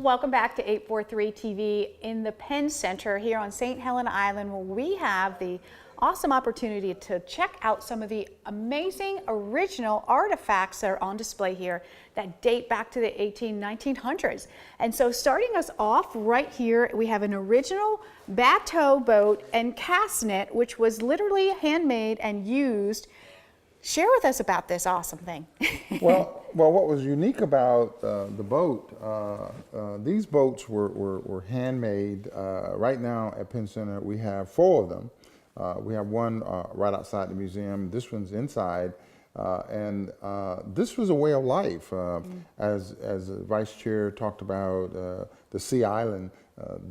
Welcome back to 843 TV in the Penn Center here on St. Helena Island, where we have the awesome opportunity to check out some of the amazing original artifacts that are on display here that date back to the 1900s. And so starting us off right here, we have an original bateau boat and cast net, which was literally handmade and used. Share with us about this awesome thing. Well, what was unique about the boat, these boats were handmade. Right now at Penn Center, we have 4 of them. We have one right outside the museum. This one's inside. And this was a way of life. As the Vice Chair talked about the Sea Island,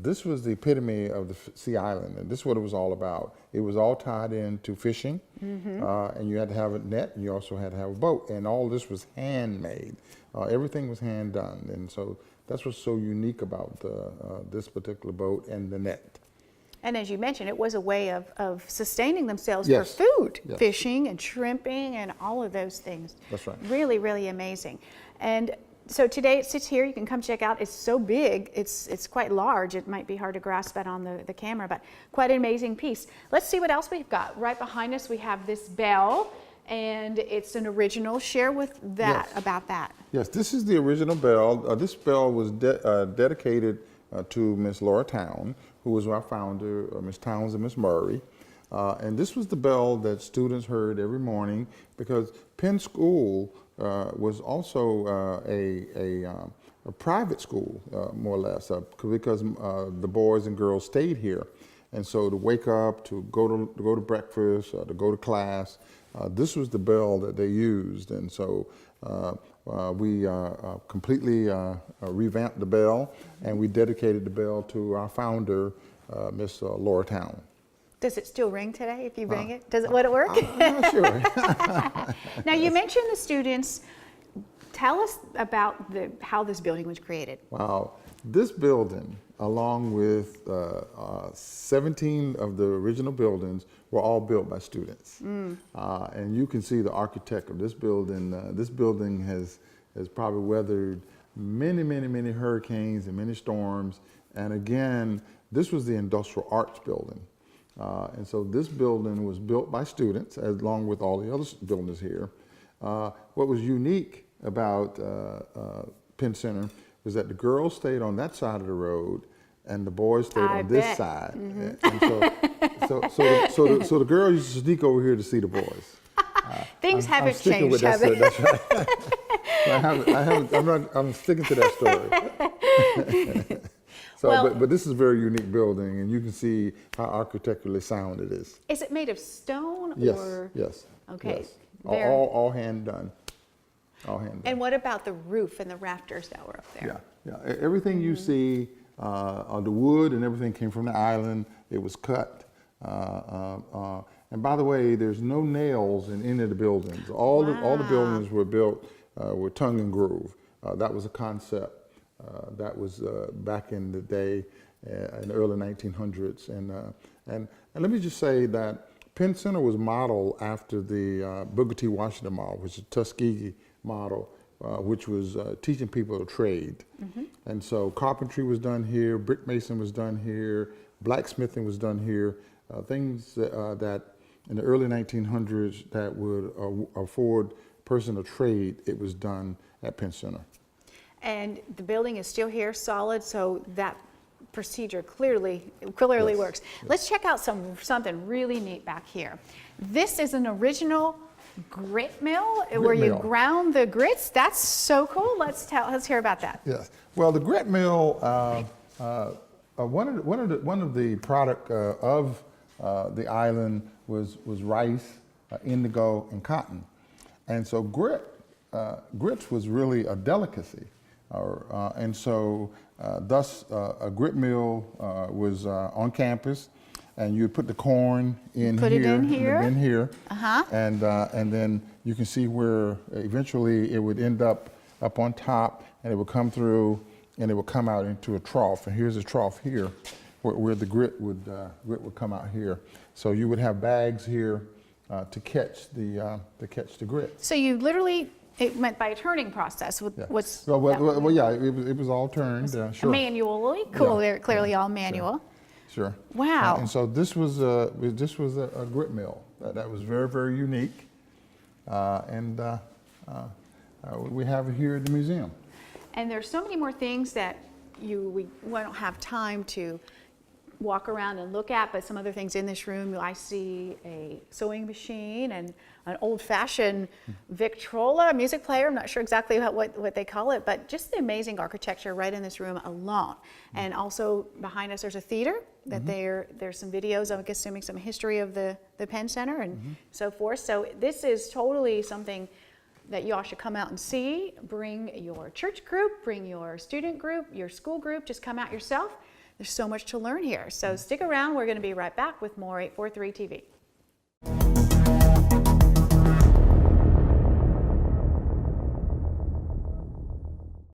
this was the epitome of the Sea Island, and this is what it was all about. It was all tied into fishing, and you had to have a net, and you also had to have a boat, and all this was handmade. Everything was hand done, and so that's what's so unique about this particular boat and the net. And as you mentioned, it was a way of sustaining themselves Yes. for food, Yes. fishing and shrimping and all of those things. That's right. Really, really amazing. And so today it sits here. You can come check out. It's so big. It's quite large. It might be hard to grasp that on the camera, but quite an amazing piece. Let's see what else we've got. Right behind us, we have this bell, and it's an original. Share with that about that. Yes, this is the original bell. This bell was dedicated to Miss Laura Town, who was our founder, Miss Towns and Miss Murray. And this was the bell that students heard every morning, because Penn School was also a private school, more or less, because the boys and girls stayed here. And so to wake up, to go to breakfast, to go to class, this was the bell that they used. And so we completely revamped the bell, and we dedicated the bell to our founder, Miss Laura Town. Does it still ring today if you ring it? Would it work? I'm not sure. Now, you mentioned the students. Tell us about how this building was created. Wow. This building, along with 17 of the original buildings, were all built by students. And you can see the architect of this building. This building has probably weathered many, many, many hurricanes and many storms. And again, this was the Industrial Arts Building. And so this building was built by students, along with all the other buildings here. What was unique about Penn Center was that the girls stayed on that side of the road, and the boys stayed on this side. And so the girls used to sneak over here to see the boys. Things haven't changed, with that, that's right. I'm sticking to that story. So, well, but this is a very unique building, and you can see how architecturally sound it is. Is it made of stone? Yes, or? yes. Okay. Yes. All hand done. All hand done. And what about the roof and the rafters that were up there? Yeah. Everything you see, the wood and everything came from the island. It was cut. And by the way, there's no nails in any of the buildings. All the buildings were built with tongue and groove. That was a concept. That was back in the day, in the early 1900s. And let me just say that Penn Center was modeled after the Booker T. Washington model, which is a Tuskegee model, which was teaching people to trade. And so carpentry was done here, brick mason was done here, blacksmithing was done here, things that in the early 1900s that would afford a person a trade, it was done at Penn Center. And the building is still here, solid, so that procedure clearly works. Let's check out something really neat back here. This is an original grit mill where you ground the grits. That's so cool. Let's hear about that. Yes. Well, the grit mill, one of the product of the island was rice, indigo, and cotton, and so grits was really a delicacy. And so thus a grit mill was on campus, and you'd put the corn in here, and then you can see where eventually it would end up on top, and it would come through, and it would come out into a trough. And here's a trough here, where the grit would come out here. So you would have bags here to catch the grit. So you literally It went by a turning process. Yeah. What's Well, yeah, it was all turned. Sure. manually? Cool. Yeah. They're clearly all manual. Sure. Wow. And so this was a grip mill that was very, very unique, and we have it here at the museum. And there's so many more things that we don't have time to walk around and look at, but some other things in this room. I see a sewing machine and an old-fashioned Victrola music player. I'm not sure exactly what they call it, but just the amazing architecture right in this room alone. And also behind us there's a theater that there's some videos, I'm assuming some history of the Penn Center and so forth. So this is totally something that you all should come out and see. Bring your church group, bring your student group, your school group, just come out yourself. There's so much to learn here. So stick around, we're going to be right back with more 843 TV.